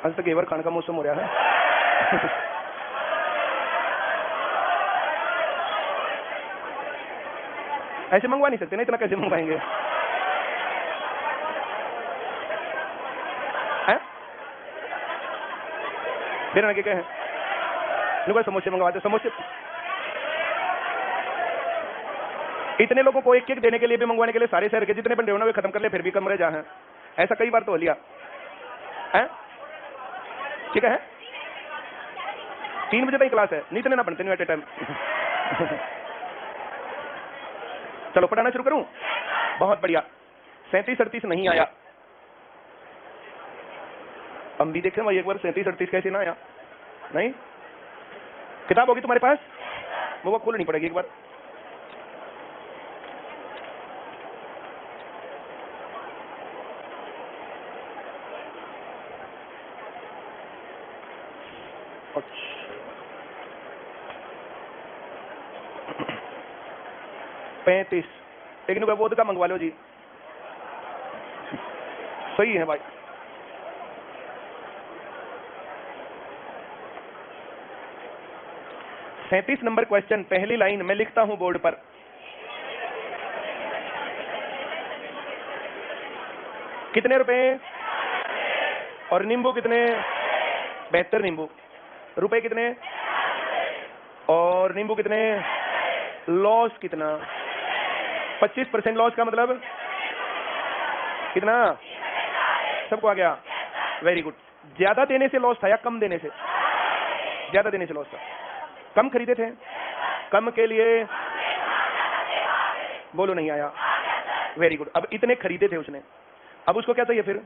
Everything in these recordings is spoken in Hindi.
आज तक घेवर खाने का मौसम हो रहा है। ऐसे मंगवा नहीं सकते ना, इतना कैसे मंगवाएंगे? हैं? फिर आगे क्या है? इनको समोसे मंगवाते, समोसे इतने लोगों को एक एक देने के लिए भी मंगवाने के लिए सारे शहर के जितने बंदे होना वे खत्म कर ले, फिर भी कमरे जा हैं। ऐसा कई बार तो हो लिया है। ठीक है 3 बजे तक क्लास है, नहीं इतने ना बनते नहीं एट ए टाइम। चलो पढ़ाना शुरू करूं। बहुत बढ़िया। 37-38 नहीं आया। हम भी देखें भाई एक बार 37-38 कैसे ना आया। नहीं किताब होगी तुम्हारे पास, वो खोलनी पड़ेगी एक बार। अच्छा 35 लेकिन बोध का मंगवा लो जी। सही है भाई। सैंतीस नंबर क्वेश्चन, पहली लाइन मैं लिखता हूं बोर्ड पर। कितने रुपए और नींबू कितने? 72 नींबू। रुपए कितने और नींबू कितने? लॉस कितना? 25% लॉस का मतलब कितना? सबको आ गया? Very good. ज्यादा देने से लॉस था या कम देने से? ज्यादा देने से लॉस था। कम खरीदे थे, कम के लिए बोलो नहीं आया। Very good. अब इतने खरीदे थे उसने, अब उसको क्या चाहिए फिर?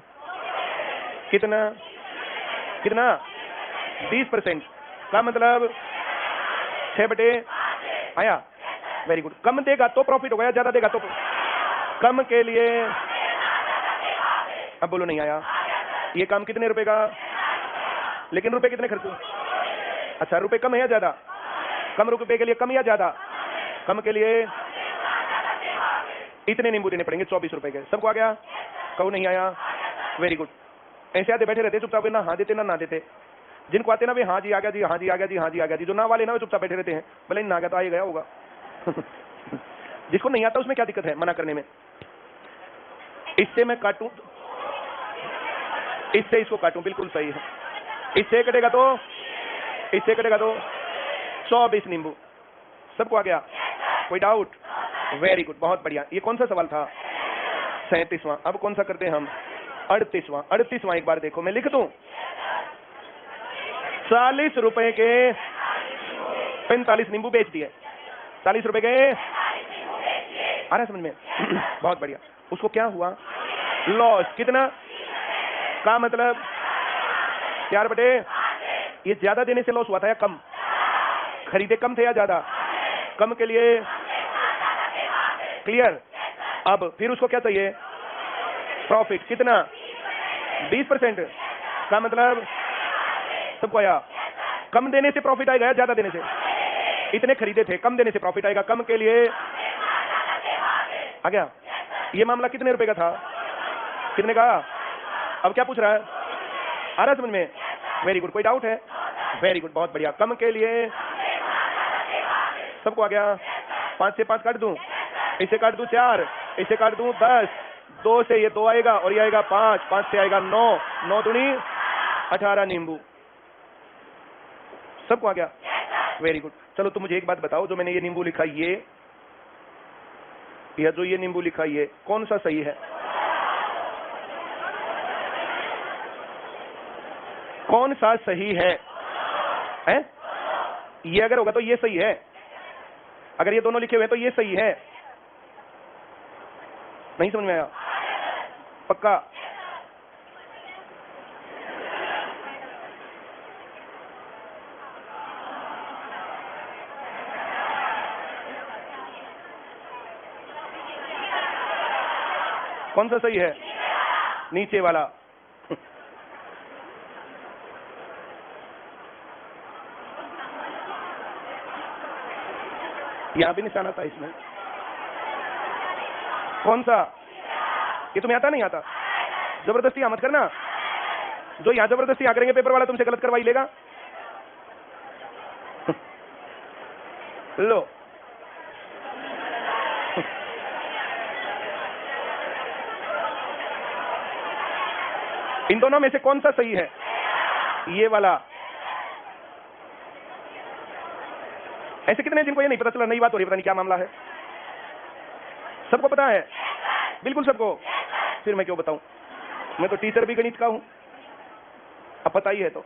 कितना? कितना? 20% का मतलब 6/8 आया। Very good. कम देगा तो प्रॉफिट होगा, ज्यादा देगा तो? कम के लिए अब बोलो नहीं आया। ये काम कितने रुपए का? लेकिन रुपए कितने खर्च हुए? अच्छा रुपए कम है या ज्यादा? कम रुपए के लिए कम या ज्यादा? कम के लिए इतने नींबू देने पड़ेंगे 24 रुपए के। सबको आ गया? कहो नहीं आया। Very good. ऐसे आते बैठे रहते चुपचाप, ना हाँ देते ना देते। जिनको आते ना वे हाँ जी आ गया जी, हाँ जी आ गया जी, हाँ जी आ गया जी। जो ना वाले ना वे चुपचाप बैठे रहते हैं, भले ना गया तो आ गया होगा। जिसको नहीं आता उसमें क्या दिक्कत है मना करने में? इससे मैं काटूं, इससे इसको काटूं, बिल्कुल सही है। इससे कटेगा तो, इससे कटेगा तो 24 नींबू। सबको आ गया? कोई डाउट? वेरी गुड, बहुत बढ़िया। ये कौन सा सवाल था? 37वां। अब कौन सा करते हैं हम? 38वां। 38वां एक बार देखो, मैं लिख दूं। 40 रुपए के 45 नींबू बेच दिए। 40 रुपए के आ रहा समझ में? बहुत बढ़िया। उसको क्या हुआ? लॉस। कितना का मतलब? 4/8। ये ज्यादा देने से लॉस हुआ था या कम? खरीदे कम थे या ज्यादा? कम के लिए क्लियर। अब फिर उसको क्या चाहिए? प्रॉफिट। कितना? 20% का मतलब सबको आया? कम देने से प्रॉफिट आएगा या ज्यादा देने से? इतने खरीदे थे, कम देने से प्रॉफिट आएगा। कम के लिए आ गया। ये मामला कितने रुपए का था? कितने का? अब क्या पूछ रहा है? आ रहा समझ में? Very good. कोई डाउट है? वेरी गुड, बहुत बढ़िया। कम के लिए सबको आ गया? 5 से 5 काट दूं, इसे काट दूं 4, इसे काट दूं 10, 2 से ये 2 आएगा और ये आएगा 5, 5 से आएगा 9, 9 दूनी 18 नींबू। सबको आ गया? Very good. चलो तुम मुझे एक बात बताओ, जो मैंने ये नींबू लिखा ये या जो ये नींबू लिखा ये कौन सा सही है? कौन सा सही है? हैं? ये अगर होगा तो ये सही है, अगर ये दोनों लिखे हुए तो ये सही है। नहीं समझ में आया? पक्का? कौन सा सही है? नीचे वाला। यहां भी निशाना था इसमें। कौन सा? ये तुम्हें आता नहीं आता? जबरदस्ती मत करना। जो यहां जबरदस्ती करेंगे पेपर वाला तुमसे गलत करवाई लेगा। लो इन दोनों में से कौन सा सही है? ये वाला। ऐसे कितने जिनको ये नहीं पता चला? नई बात हो रही है, पता नहीं क्या मामला है। सबको पता है? बिल्कुल सबको। फिर मैं क्यों बताऊं? मैं तो टीचर भी गणित का हूं। अब पता ही है तो,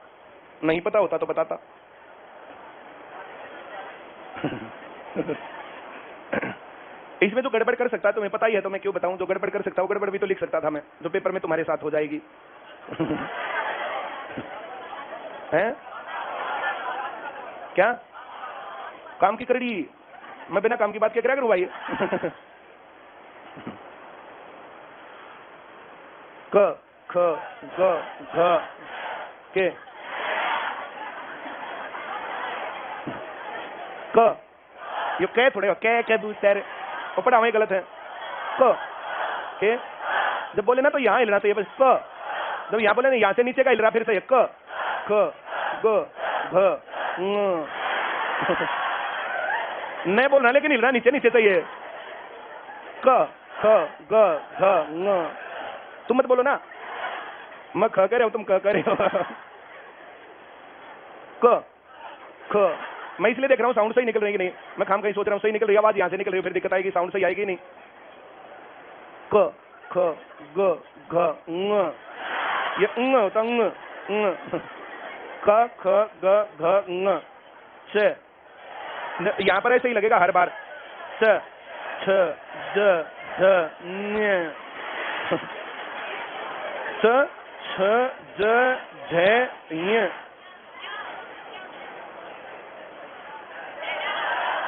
नहीं पता होता तो बताता। इसमें जो गड़बड़ कर सकता है तुम्हें पता ही है तो मैं क्यों बताऊं? जो गड़बड़ कर सकता हूं, गड़बड़ भी तो लिख सकता था मैं, जो पेपर में तुम्हारे साथ हो जाएगी। हैं? क्या काम की करड़ी? मैं बिना काम की बात क्या करा करूं भाई? क ख ग घ के क ये कै थोड़े कै दूसरे वो पढ़ा हुआ गलत है। क के जब बोले ना तो यहां हिलना चाहिए बस। क जब यहां बोले ना यहां से नीचे का हिल रहा, फिर से क ख ग घ न बोलना लेकिन हिलना नीचे नीचे चाहिए। क ख ग घ ङ। तुम मत बोलो ना, मैं ख कह रहे हो तुम क कह रहे हो। क ख मैं इसलिए देख रहा हूँ साउंड सही निकल रही है कि नहीं। मैं खाम कहीं सोच रहा हूँ सही निकल रही है, आवाज यहां से निकल रही है, फिर दिक्कत आएगी, साउंड सही आएगी नहीं। क ख ग घ ङ। ये ङ होता ङ ङ। क ख ग घ ङ। छ यहां पर ऐसे ही लगेगा हर बार। छ छ ज झ ञ। छ छ ज झ ञ।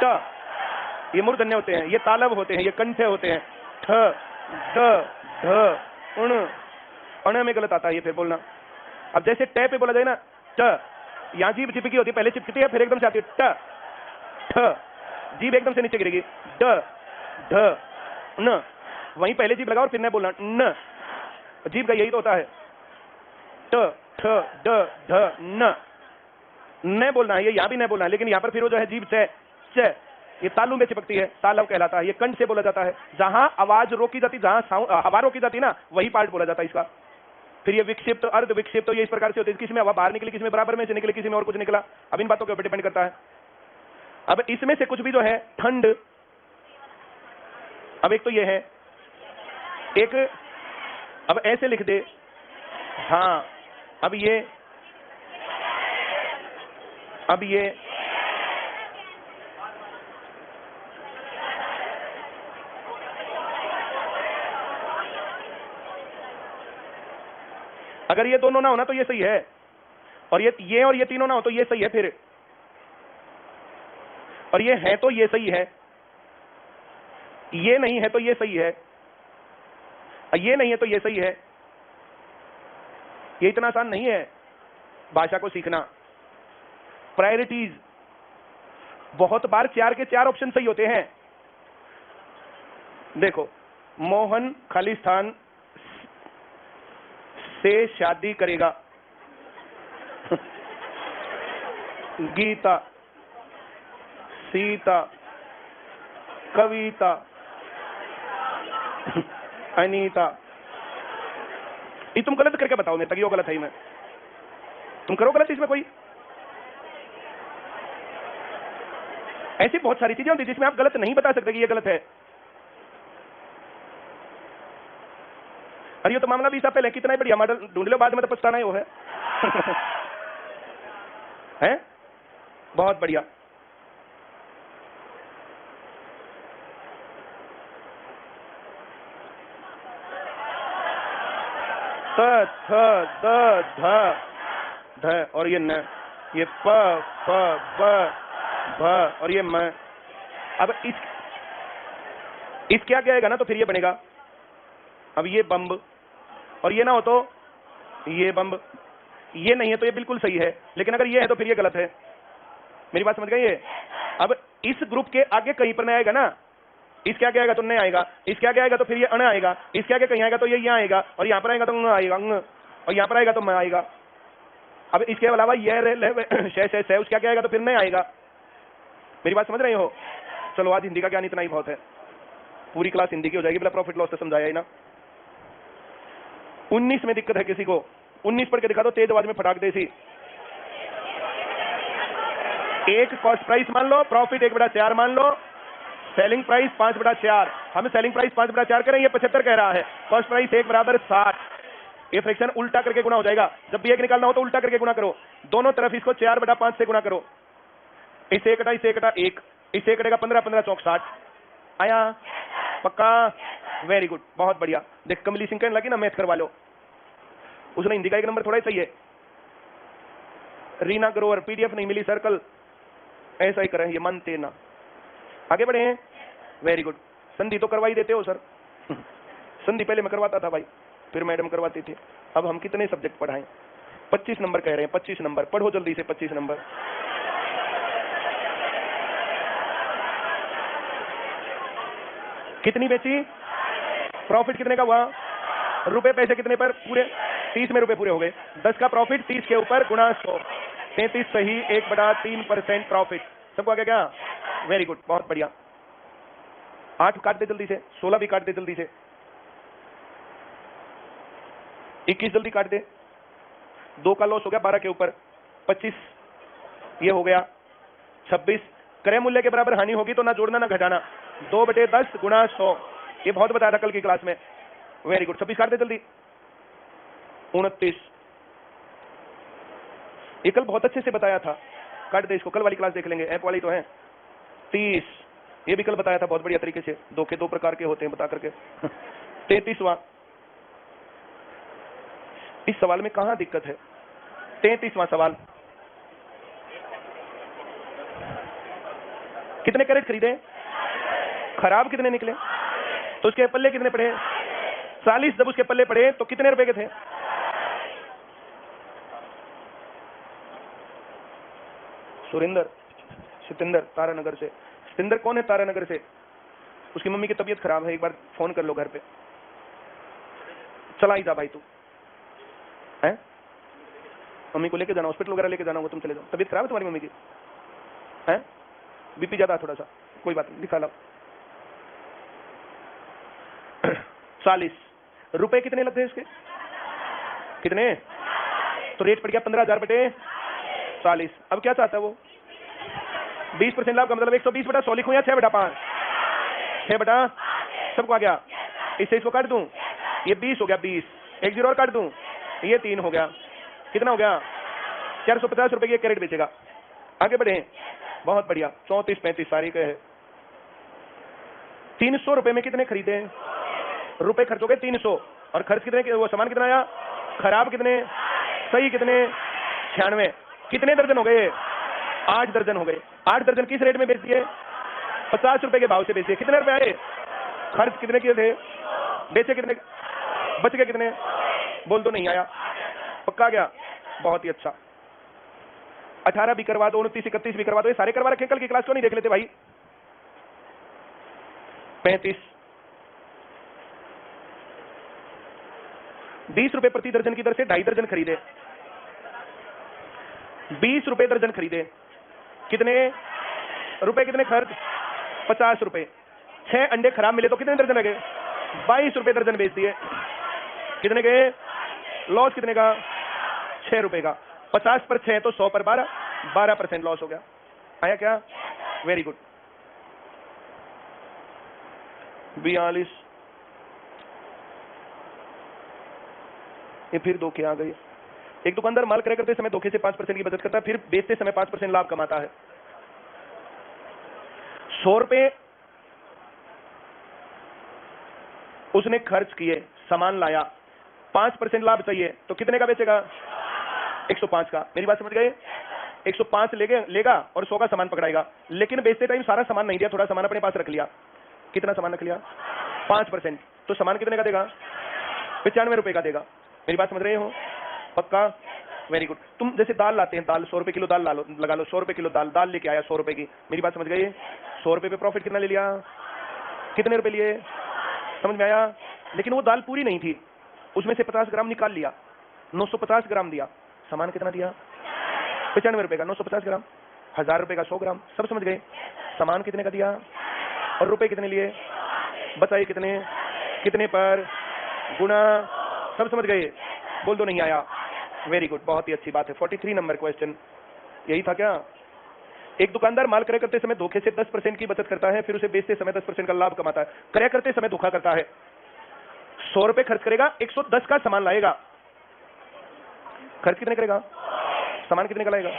ट ये मूर्धन्य होते हैं, ये तालव होते हैं, ये कंठे होते हैं। ठ ड ढ उण। अण में गलत आता है ये फिर बोलना। अब जैसे ट पे बोला जाए ना ट, यहां जीभ चिपकी होती है, पहले चिपकती है फिर एकदम से आती है ट। ठ जीभ एकदम से नीचे गिरेगी। ड ढ न वहीं पहले जीभ लगा और फिर न बोलना न। जीभ का यही तो होता है। ट ठ ड ढ न बोलना है, ये यहां भी न बोलना है, लेकिन यहां पर फिर वो जो है जीभ से ये तालु में चिपकती है, तालव कहलाता है। ये कंठ से बोला जाता है, जहां आवाज रोकी जाती, जहां हवा रोकी जाती ना, वही पार्ट बोला जाता है इसका। फिर ये विक्षिप्त अर्ध विक्षिप्त तो ये इस प्रकार से होती है, किसी में हवा बाहर निकली, किसी में बराबर में से निकली, किसी में और कुछ निकला। अब इन बातों के ऊपर डिपेंड करता है। अब इसमें से कुछ भी जो है ठंड, अब एक तो ये है, एक अब ऐसे लिख दे। हाँ अब ये अगर ये दोनों ना होना तो ये सही है, और ये तीनों ना हो तो ये सही है फिर, और ये है तो ये सही है, ये नहीं है तो ये सही है, ये नहीं है तो ये सही है। ये इतना आसान नहीं है भाषा को सीखना। प्रायोरिटीज, बहुत बार 4 के 4 ऑप्शन सही होते हैं। देखो, मोहन खालिस्तान से शादी करेगा। गीता, सीता, कविता, अनीता। ये तुम गलत करके बताओ, नहीं तक गलत है। मैं तुम करो गलत इसमें कोई। ऐसी बहुत सारी चीजें होती जिसमें आप गलत नहीं बता सकते कि ये गलत है। अरे ये तो मामला भी इससे पहले कितना ही बढ़िया मॉडल ढूंढ लो, बाद में तो पछताना ही वो है। हैं? बहुत बढ़िया। त थ द ध ध और ये न, ये प फ ब भ और ये म। अब इस क्या आएगा ना तो फिर ये बनेगा। अब ये बम्ब, और ये ना हो तो ये बम्ब। ये नहीं है तो ये बिल्कुल सही है, लेकिन अगर ये है तो फिर ये गलत है। मेरी बात समझ गए? ये अब इस ग्रुप के आगे कहीं पर नहीं आएगा ना, इसके आगे आएगा तो नहीं आएगा, इसके आगे आएगा तो फिर ये अण आएगा, इसके आगे कहीं आएगा तो ये यहाँ आएगा, और यहाँ पर आएगा तो आएगा, और यहाँ पर आएगा तो मैं आएगा। अब इसके अलावा शे उसका क्या आएगा, तो फिर नहीं आएगा। मेरी बात समझ रहे हो? चलो आज हिंदी का ज्ञान इतना ही बहुत है, पूरी क्लास हिंदी की हो जाएगी, बिना प्रॉफिट लॉस से समझाया ही ना। 19 में दिक्कत है किसी को? 19 पढ़ के दिखा दो तेज आवाज में, फटाक दे सी। एक कॉस्ट प्राइस मान लो, प्रॉफिट 1/4 मान लो, सेलिंग प्राइस 5/4। हम सेलिंग प्राइस 5/4 करें, ये 75 कह रहा है। Cost price 1 = 60। ये फ्रैक्शन उल्टा करके गुना हो जाएगा। जब भी एक निकालना हो तो उल्टा करके गुना करो, दोनों तरफ इसको 4/5 से गुना करो। इसे कटा 1, इसे कटेगा 15, 15 चौक 60। आया? पक्का? वेरी गुड, बहुत बढ़िया। देख कमली सिंह कहने लगी ना मैथ करवा लो, उसने हिंदी का 1 नंबर थोड़ा ही सही है। रीना ग्रोवर पीडीएफ नहीं मिली सर्कल, ऐसा ही करें, ये मानते ना। आगे बढ़े हैं, वेरी गुड। संधि तो करवा ही देते हो सर। संधि पहले मैं करवाता था भाई, फिर मैडम करवाती थी। अब हम कितने सब्जेक्ट पढ़ाएं? 25 नंबर कह रहे हैं, 25 नंबर पढ़ो जल्दी से। 25 नंबर कितनी बेची? प्रॉफिट कितने का हुआ? रुपए पैसे कितने पर पूरे? 30 में रुपए पूरे हो गए। 10 का प्रॉफिट 30 के ऊपर गुणा 100, 33 सही, 1/3% प्रॉफिट। सबको आ गया क्या? वेरी गुड, बहुत बढ़िया। 8 काट दे जल्दी से, 16 भी काट दे जल्दी से, 21 जल्दी काट दे। 2 का लॉस हो गया 12 के ऊपर, 25 ये हो गया, 26 क्रय मूल्य के बराबर हानि होगी तो ना जोड़ना ना घटाना। 2/10 गुणा 100, ये बहुत बताया था कल की क्लास में। वेरी गुड, 26 काट दे जल्दी। 29 ये कल बहुत अच्छे से बताया था, काट दे इसको, कल वाली क्लास देख लेंगे, ऐप वाली तो है। 30 ये भी कल बताया था बहुत बढ़िया तरीके से, 2 के 2 प्रकार के होते हैं बता करके। 33वां, इस सवाल में कहां दिक्कत है? 33वां सवाल, कितने कैरेट खरीदे? खराब कितने निकले? तो उसके पल्ले कितने पड़े? 40। जब उसके पल्ले पड़े तो कितने रुपए के थे? सुरेंद्र, सतिंदर तारानगर से। सतिंदर कौन है तारानगर से? उसकी मम्मी की तबीयत खराब है, एक बार फोन कर लो घर पे। चला ही जा भाई तू, हैं? मम्मी को लेके जाना, हॉस्पिटल वगैरह लेके जाना होगा, तुम चले जाओ। तबीयत खराब है तुम्हारी मम्मी की? हैं? बीपी ज्यादा थोड़ा सा, कोई बात नहीं, दिखा लो। 40 रुपए कितने लगते हैं इसके? कितने? तो रेट पड़ गया 15,000/40। अब क्या चाहता है वो? 20% लाभ का मतलब 120/100 लिखूं या 6/5? 6 सबको आ गया। इससे इसको काट दूं, ये 20 हो गया, 20 एक 0 और काट दूं, ये 3 हो गया। कितना हो गया? 450 रुपए की एक कैरेट बेचेगा। आगे बढ़े, बहुत बढ़िया। 34, 35 सारी के है। 300 रुपए में कितने खरीदे? रुपए खर्च हो गए 300, और खर्च कितने? वो सामान कितना आया? खराब कितने? सही कितने? 96। कितने दर्जन हो गए? 8 दर्जन हो गए। 8 दर्जन किस रेट में बेच दिए? 50 रुपए के भाव से बेचे। कितने रुपए आए? खर्च कितने किए थे? बेचे कितने? बच गए कितने? बोल तो नहीं आया, पक्का गया, बहुत ही अच्छा। 18 भी करवा दो, 29, 31 भी करवा दो, ये सारे करवा रखे, कल की क्लास क्यों नहीं देख लेते भाई? 35 20 रुपए प्रति दर्जन की दर से 2.5 दर्जन खरीदे। 20 रुपए दर्जन खरीदे, कितने रुपए? कितने खर्च? 50 रुपए। 6 अंडे खराब मिले तो कितने दर्जन लगे? 22 रुपए दर्जन बेच दिए। कितने गए? लॉस कितने का? 6 रुपए का। 50 पर 6 तो 100 पर 12, 12% लॉस हो गया। आया क्या? Very good. 42 ये फिर धोखे आ गए। एक दुकानदार माल क्रय करते समय धोखे से 5% की बचत करता है, फिर बेचते समय 5% लाभ कमाता है। 100 रुपए उसने खर्च किए, सामान लाया, 5% लाभ चाहिए तो कितने का बेचेगा? 105 का। मेरी बात समझ गए? 105 लेगा और 100 का सामान पकड़ाएगा, लेकिन बेचते टाइम सारा सामान नहीं दिया, थोड़ा सामान अपने पास रख लिया। कितना सामान रख लिया? 5%। तो सामान कितने का देगा? 95 रुपए का देगा। मेरी बात समझ रहे हो? पक्का? Very good. तुम जैसे दाल लाते हैं, दाल 100 रुपए किलो दाल लगा लो, 100 रुपए किलो दाल लेके आया 100 रुपए की। मेरी बात समझ गई? 100 रुपए पे प्रॉफिट कितना ले लिया? कितने रुपए लिए? समझ में आया? लेकिन वो दाल पूरी नहीं थी, उसमें से 50 ग्राम निकाल लिया, 950 ग्राम दिया, सामान कितना दिया? 95 रुपए का 950 ग्राम, 1000 रुपए का 100 ग्राम। सब समझ गए? सामान कितने का दिया और रुपए कितने लिए? बताइए कितने, कितने पर गुणा। सब समझ गए? बोल दो नहीं आया। वेरी गुड, बहुत ही अच्छी बात है। 43 नंबर क्वेश्चन यही था क्या? एक दुकानदार माल क्रय करते समय धोखे से 10% की बचत करता है, फिर उसे बेचते समय 10% का लाभ कमाता है। क्रय करते समय धोखा करता है, 100 रुपए खर्च करेगा, 110 का सामान लाएगा। खर्च कितने करेगा? सामान कितने का लाएगा?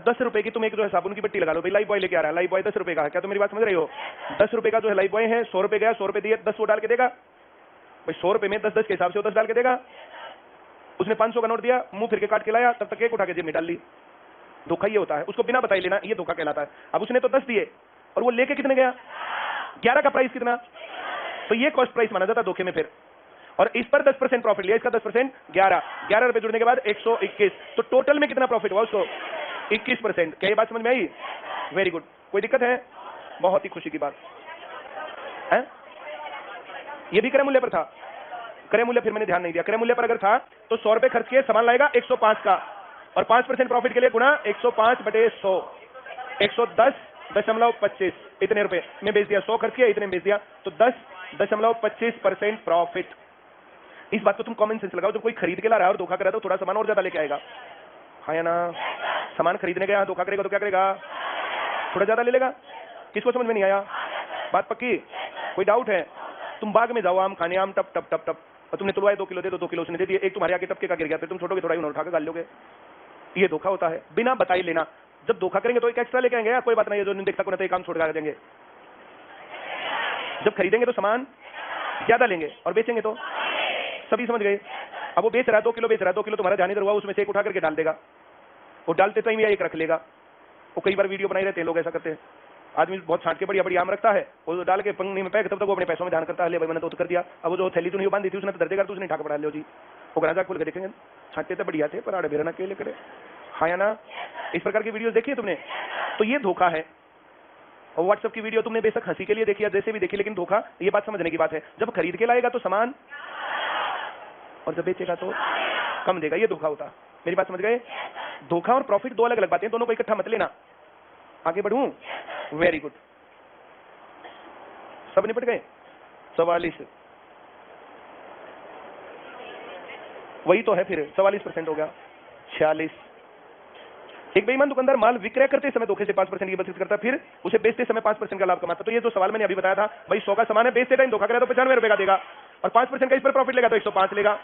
10 रुपए की तुम एक जो है साबुन की पट्टी लगा लो भाई, लाइफ बॉय लेके आ रहा है, लाइफ बॉय 10 रुपए का है। क्या तुम मेरी बात समझ रही हो? 10 रुपए का जो है लाइफ बॉय है, 100 रुपए गया, 100 रुपए दिए, 10 वो डाल के देगा भाई। 100 रुपए में 10 10 के हिसाब से वो 10 डाल के देगा। उसने 500 का नोट दिया, मुंह फिर के काट के लाया, तब तक एक उठा के जेब में डाल ली। धोखा ये होता है, उसको बिना बताए लेना, ये धोखा कहलाता है। अब उसने तो 10 दिए और वो लेके कितने गया? 11 का प्राइस कितना? तो ये कॉस्ट प्राइस माना जाता है धोखे में फिर। और इस पर 10% प्रॉफिट लिया, इसका 10% 11 रुपए जुड़ने के बाद 121। तो टोटल में कितना प्रॉफिट हुआ उसको? 21%। क्या ये बात समझ में आई? Very good. कोई दिक्कत है? बहुत ही खुशी की बात है। ये भी क्रय मूल्य पर था। क्रय मूल्य फिर मैंने ध्यान नहीं दिया। क्रय मूल्य पर अगर था तो 100 रुपए खर्च किए, सामान लाएगा 105 का, और 5% प्रॉफिट के लिए गुणा 105/100, 110.25 इतने रुपए में बेच दिया। 100 खर्च किया, इतने में बेच दिया, तो 10.25% प्रॉफिट। इस बात को तुम कॉमन सेंस लगाओ। जब कोई खरीद के ला रहा है और धोखा कर रहा है तो थोड़ा सामान और ज्यादा लेके आएगा, हाँ या ना? सामान खरीदने गया, धोखा करेगा तो क्या करेगा? थोड़ा ज्यादा ले लेगा। किसको समझ में नहीं आया? बात पक्की? कोई डाउट है? तुम बाग में जाओ, आम खाने, आम टप टप टप टप, और तुमने तुलवाए 2 किलो दे, तो 2 किलो उसने दे दिए। एक तुम्हारे आगे टपके का गिर गया, तो तुम छोटोगे थोड़ा, उन्होंने उठाकर गाल लोगे। ये धोखा होता है, बिना बताए लेना। जब धोखा करेंगे तो एक एक्स्ट्रा लेके आएंगे, कोई बात नहीं, जो नहीं देखता को नहीं काम छोड़ कर देंगे। जब खरीदेंगे तो सामान ज्यादा लेंगे और बेचेंगे तो सभी समझ गए? अब वो बेच रहा है 2 किलो बेच रहा है, 2 किलो तुम्हारा जाने हुआ, उसमें से एक उठा करके डाल देगा। वो डालते टाइम या एक रख लेगा। वो कई बार वीडियो बनाए रहते हैं लोग, ऐसा करते हैं। आदमी बहुत छांट के बढ़िया बढ़िया आम रखता है, वो डाल के पंगनी में पैक, तब तक वो अपने पैसों में ध्यान करता है, ले भाई मैंने तो कर दिया। अब वो जो थैली तो नहीं बांधी थी उसने तो दर देगा, तो उसने ठाक पड़ा लिया जी। वो गराजा खोल के देखेंगे, छांटते तो बढ़िया थे पर आड़े बेरना के लिए करे, हाँ या ना? इस प्रकार की वीडियो देखी है तुमने? तो ये धोखा है। और व्हाट्सएप की वीडियो तुमने बेशक हंसी के लिए देखी या जैसे भी देखी, लेकिन धोखा, ये बात समझने की बात है। जब खरीद के लाएगा तो सामान, और जब बेचेगा तो कम देगा, ये धोखा होता। मेरी बात समझ गए? धोखा और प्रॉफिट दो अलग अलग बातें, दोनों को इकट्ठा मत लेना। आगे बढ़ूं? Very good. सब निपट गए? 44 वही तो है फिर, 44% हो गया। 46। एक बेईमान दुकानदार माल विक्रय करते समय धोखे से 5% की बचत करता, फिर उसे बेचते समय 5% का लाभ कमाता। तो ये जो सवाल मैंने अभी बताया था, भाई 100 का सामान है, बेचते टाइम धोखा करेगा तो 95 रुपए का देगा, और 5% का इस पर प्रॉफिट लेगा तो 105 लेगा।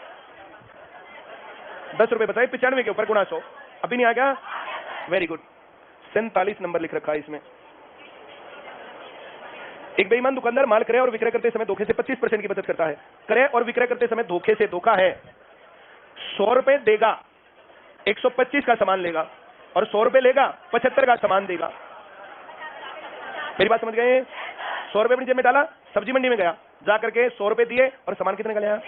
10 रुपए बचाए 95 के ऊपर गुणा 100। अभी नहीं आ गया? Very good. 47 नंबर लिख रखा है इसमें। एक बेईमान दुकानदार माल क्रय और विक्रय करते समय धोखे से 25% की बचत करता है। क्रय और विक्रय करते समय धोखे से, धोखा है, 100 रुपए देगा, 125 का सामान लेगा, और 100 रुपए लेगा, 75 का सामान देगा। मेरी बात समझ गए? 100 रुपए अपनी जेब में डाला, सब्जी मंडी में गया, जा करके 100 रुपए दिए, और सामान कितने का लिया?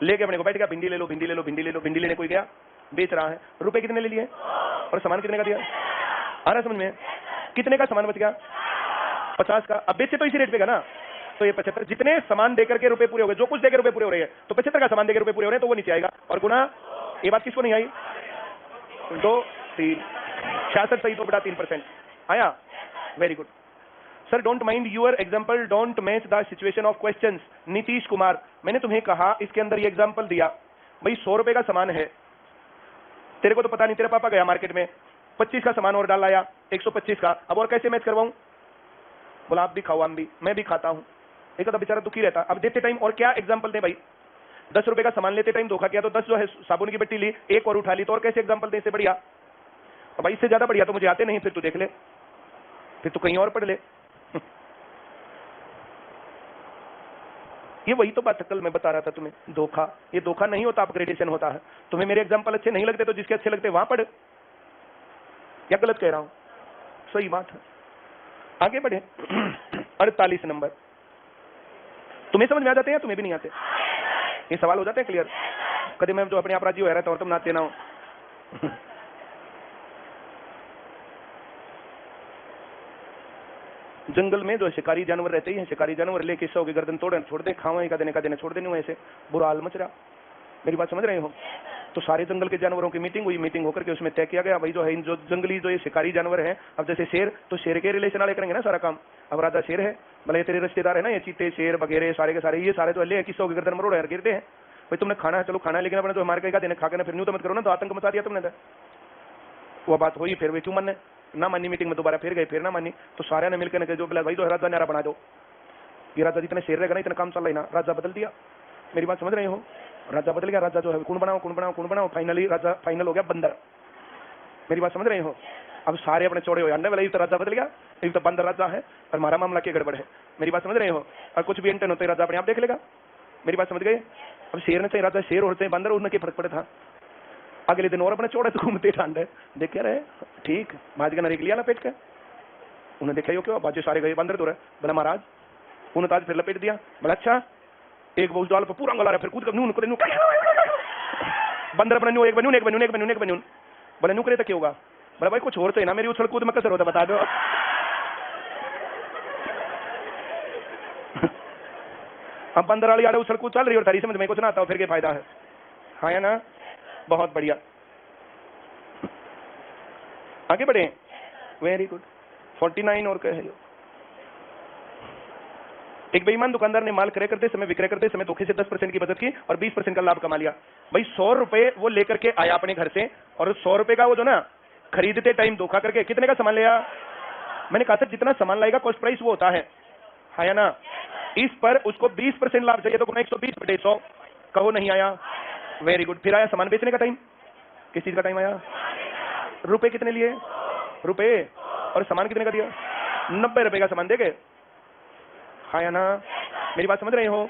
लेके अपने को बैठ गया, भिंडी ले लो, भिंडी ले लो, भिंडी ले लो। भिंडी लेने कोई गया, बेच रहा है, रुपए कितने ले लिए और सामान कितने का दिया? आ रहा समझ में? कितने का सामान बच गया? 50 का। अब बेचे तो इसी रेट पे का ना, तो ये 75, जितने सामान देकर के रुपए पूरे हो गए, जो कुछ देकर रुपए पूरे हो रहे हैं, तो 75 का सामान देकर रुपए पूरे हो रहे हैं, तो वो नीचे आएगा, और गुना। ये बात किसको नहीं आई? 2 3 66 सही, तो बटा 3% आया। Very good sir. Don't mind your example don't match the situation of questions. Nitish Kumar, मैंने तुम्हें कहा, इसके अंदर ये एग्जाम्पल दिया, भाई 100 रुपए का सामान है, तेरे को तो पता नहीं, तेरा पापा गया मार्केट में, 25 का सामान और डाल लाया, 125 का। अब और कैसे मैच करवाऊं? बोला आप भी खाओ, आम भी, मैं भी खाता हूं। एक तो बेचारा दुखी रहता। अब देते टाइम और क्या एग्जाम्पल दे भाई? 10 रुपए का सामान लेते टाइम धोखा किया तो 10 जो है साबुन की बट्टी ली, एक और उठा ली, तो और कैसे एग्जाम्पल दे? इससे बढ़िया, तो भाई इससे ज्यादा बढ़िया तो मुझे आते नहीं, फिर तू देख ले, फिर तू कहीं और पढ़ ले। ये वही तो बात कल मैं बता रहा था तुम्हें, धोखा। ये धोखा नहीं होता, अपग्रेडेशन होता है। तुम्हें मेरे एग्जाम्पल अच्छे नहीं लगते तो जिसके अच्छे लगते वहां पढ़। या गलत कह रहा हूं? सही बात है। आगे बढ़े। 48 नंबर। तुम्हें समझ में आ जाते हैं, तुम्हें भी नहीं आते? ये सवाल हो जाते हैं क्लियर? कभी मैं जो अपने आप राजी हो रहा था और तुम नाते ना हो। जंगल में जो शिकारी जानवर रहते हैं, शिकारी जानवर लेके 100 की गर्दन तोड़े छोड़ दे, खावे का देने छोड़ देने, ऐसे बुरा हाल मच रहा। मेरी बात समझ रहे हो? तो सारे जंगल के जानवरों की मीटिंग हुई, मीटिंग होकर के उसमें तय किया गया भाई जो है जो जंगली जो ये शिकारी जानवर हैं, अब जैसे शेर, तो शेर के रिलेशन वाले करेंगे ना सारा काम। अब राजा शेर है, भले तेरे रिश्तेदार है ना ये चीते शेर वगैरह सारे के सारे, ये सारे तो हल्ले किसों के गर्दन मरोड़ यार गिरते हैं भाई तुमने खाना है चलो खाना, लेकिन अपने तो हमारे कहीं का देने खा के ना फिर न्यू तो मत करो ना, तो आतंक मचा दिया तुमने। तो वो बात हुई, फिर वे क्यों मानने ना मानी, मीटिंग में दोबारा फिर गए, फिर ना मानी, तो सारे ने मिलकर जो बोला भाई जो राजा नारा बना दो, ये राजा जितने शेर रहेगा ना इतना काम चल रहा है ना, राजा बदल दिया। मेरी बात समझ रहे हो? राजा बदल गया, राजा जो है कौन बनाओ कौन बनाओ कौन बनाओ, फाइनली राजा फाइनल हो गया बंदर। मेरी बात समझ रहे हो? अब सारे अपने चौड़े हो अंडे वाले, तो राजा बदल गया, एक तो बंदर राजा है और हमारा मामला क्या गड़बड़ है। मेरी बात समझ रहे हो? और कुछ भी इंटरन होते राजा अपने आप देख लेगा। मेरी बात समझ गए? अब शेर ने चाहे राजा शेर और चाहे बंदर, उनके फर्क पड़े था। अगले दिन और अपने चौड़े तो घूमते ठंड देख क्या रहे ठीक भाज का नरेक लिया लपेट के, उन्हें देखा यो क्यों बाजू सारे गए बंदर तो रहे, बोला महाराज उन्हें ताज फिर लपेट दिया, बोला अच्छा एक बहुत डाल पर पूरा अंगला रहा, फिर कूद कर नून करे बंदर अपना न्यू एक बनून एक बनून एक बनून एक बनून, बोले न्यू करे तो क्या होगा, बोला भाई कुछ और चाहिए ना, मेरी उछल कूद में कसर होता बता दो। अब बंदर वाली आड़े उछल कूद चल रही और तारी समझ में कुछ ना आता, फिर क्या फायदा है? हाँ या ना? बहुत बढ़िया, आगे बढ़े। Very good. 49 और कहे एक बेईमान दुकानदार ने माल क्रय करते समय विक्रय करते समय धोखे से 10% की बचत की और 20% का लाभ कमा लिया। भाई 100 रुपए वो लेकर के आया अपने घर से, और 100 रुपए का वो जो ना खरीदते टाइम धोखा करके कितने का सामान लिया? मैंने कहा था जितना सामान लाएगा कॉस्ट प्राइस वो होता है, हाँ या ना? इस पर उसको 20% लाभ चाहिए, तो 120/100 कहो नहीं आया। Very good. फिर आया सामान बेचने का टाइम, किस चीज का टाइम आया? रुपए कितने लिए? रुपए। और सामान कितने का दिया? 90 रुपए का सामान दे गए, हाँ या ना? मेरी बात समझ रहे हो?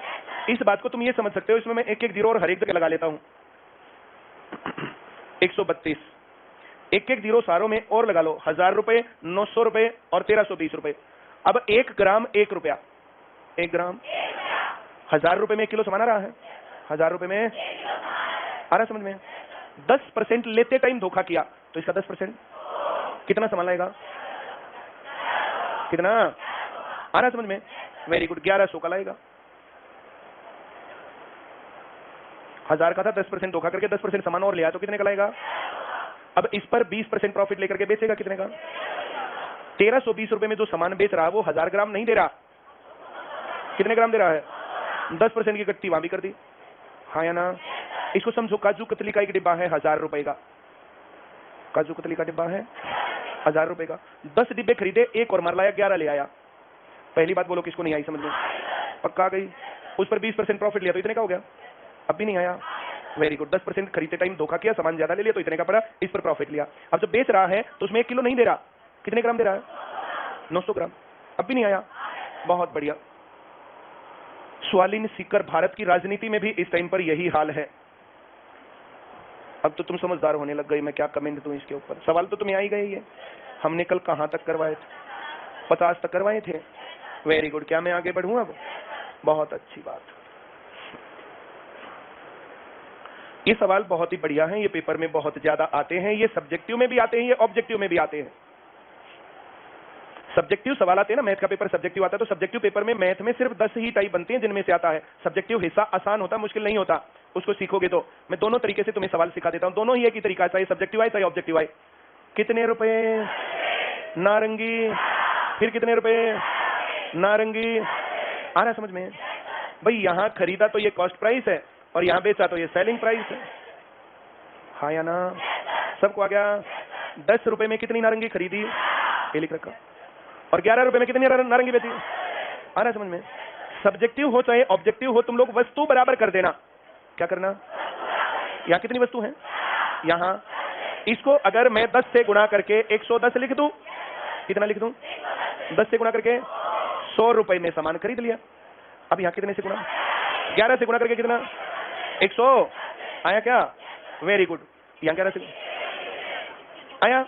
इस बात को तुम ये समझ सकते हो, इसमें मैं एक एक जीरो और हर एक जगह लगा लेता हूं। 132 एक एक जीरो सारों में और लगा लो, 1000 रुपए, 900 रुपए और 1320 रुपए। अब 1 ग्राम 1 रुपया, 1 ग्राम 1000 रुपए में 1 किलो सामान आ रहा है, 1000 रुपए में आ रहा समझ में? 10% लेते टाइम धोखा किया तो इसका 10% कितना सामान लाएगा? कितना आ रहा समझ में? Very good. 1100 का लाएगा। 1000 का था, 10% धोखा करके 10% सामान और लिया तो कितने का लाएगा? अब इस पर 20% प्रॉफिट लेकर के बेचेगा, कितने का? 1320 रुपए में जो सामान बेच रहा है वो 1000 ग्राम नहीं दे रहा, कितने ग्राम दे रहा है? 10% की गट्टी वहां भी कर दी, हाँ या ना? इसको समझो, काजू कतली का एक डिब्बा है 1000 रुपए का, काजू कतली का डिब्बा है 1000 रुपए का, 10 डिब्बे खरीदे, एक और मार लाया, 11 ले आया। पहली बात बोलो किसको नहीं आई समझ में? पक्का आ गई। उस पर 20% प्रॉफिट लिया तो इतने का हो गया, अब भी नहीं आया। Very good. 10% खरीदते टाइम धोखा किया, सामान ज्यादा ले लिया तो इतने का पड़ा, इस पर प्रॉफिट लिया। अब जब बेच रहा है तो उसमें 1 किलो नहीं दे रहा, कितने ग्राम दे रहा है? 900 ग्राम, अब भी नहीं आया। बहुत बढ़िया। स्वालीन सीकर भारत की राजनीति में भी इस टाइम पर यही हाल है। अब तो तुम समझदार होने लग गए, मैं क्या कमेंट दूं इसके ऊपर? सवाल तो तुम्हें आ ही गए। ये हमने कल कहां तक करवाए थे? 50 तक करवाए थे। Very good. क्या मैं आगे बढ़ूं अब? बहुत अच्छी बात। ये सवाल बहुत ही बढ़िया है, ये पेपर में बहुत ज्यादा आते हैं, ये सब्जेक्टिव में भी आते हैं, ये ऑब्जेक्टिव में भी आते हैं। सब्जेक्टिव सवाल आते हैं ना, मैथ का पेपर सब्जेक्टिव आता है, तो सब्जेक्टिव पेपर में मैथ में सिर्फ 10 ही टाइप बनते हैं जिनमें से आता है। सब्जेक्टिव हिस्सा आसान होता, मुश्किल नहीं होता, उसको सीखोगे तो। मैं दोनों तरीके से तुम्हें सवाल सिखा देता हूं, दोनों ही एक ही तरीका है, चाहे सब्जेक्टिव आए चाहे ऑब्जेक्टिव आए। कितने रुपए नारंगी, फिर कितने रुपए नारंगी, आ रहा समझ में? भाई यहां खरीदा तो ये कॉस्ट प्राइस है और यहां बेचा तो ये सेलिंग प्राइस है, हाँ या ना? सबको आ गया? 10 रुपए में कितनी नारंगी खरीदी, ये लिख रखा, और 11 रुपए में कितनी नारंगी बेची, आ रहा समझ में? सब्जेक्टिव हो चाहे ऑब्जेक्टिव हो, तुम लोग वस्तु बराबर कर देना। क्या करना? यहां कितनी वस्तु है? यहां इसको अगर मैं 10 से गुणा करके 110 लिख दूं, कितना लिख दूं? 10 से गुणा करके 100 रुपए में सामान खरीद लिया। अब यहां कितने से गुणा? 11 से गुणा करके कितना? 100 आया क्या? Very good. यहां 11 से आया।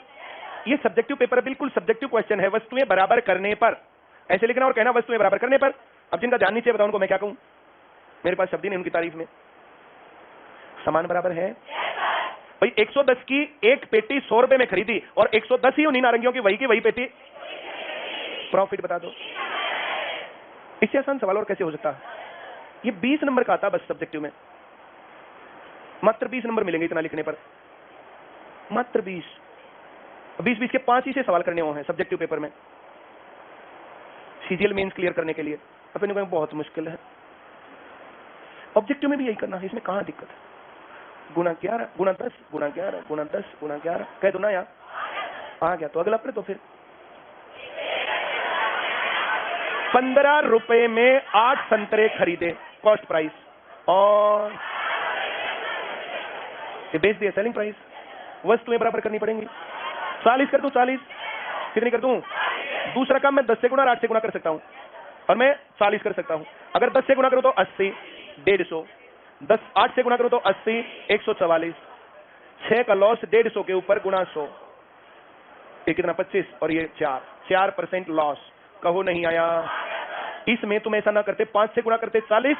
ये सब्जेक्टिव पेपर बिल्कुल सब्जेक्टिव क्वेश्चन है, वस्तुएं बराबर करने पर। ऐसे लिखना और कहना वस्तुएं बराबर करने पर। अब जिनका ध्यान नीचे बताओ उनको मैं क्या कहूं? मेरे पास शब्द ही नहीं उनकी तारीफ में। समान बराबर है भाई। 110 की एक पेटी 100 रुपए में खरीदी और 110 ही उन्हीं नारंगियों की वही पेटी, प्रॉफिट बता दो। इससे आसान सवाल और कैसे हो सकता है? ये 20 नंबर का आता बस सब्जेक्टिव में। मात्र 20 नंबर मिलेंगे इतना लिखने पर, मात्र 20 के 5 ही से सवाल करने हुए हैं सब्जेक्टिव पेपर में सीजीएल मेंस क्लियर करने के लिए। अपने को बहुत मुश्किल है, ऑब्जेक्टिव में भी यही करना है, इसमें कहां दिक्कत है। गुना 11 गुना 10 गुना 11 गुना 10 गुना 11 कह दो ना यार, आ गया तो अगला पर। तो फिर 15 रुपए में 8 संतरे खरीदे, कॉस्ट प्राइस, और ये बेच दिया सेलिंग प्राइस। वस्तुएं बराबर करनी पड़ेंगी। 40 कर दूं, 40 कितनी कर दूं? दूसरा काम मैं 10 से गुना और 8 से गुना कर सकता हूं, और मैं 40 कर सकता हूं। अगर 10 से गुना करूं तो 80, 150, 8 से गुना करूं तो 80, 144, 6 का लॉस 150 के ऊपर गुना 100, ये कितना 25, और ये 4% लॉस। कहो नहीं आया। इसमें तुम ऐसा ना करते, 5 से गुणा करते 40,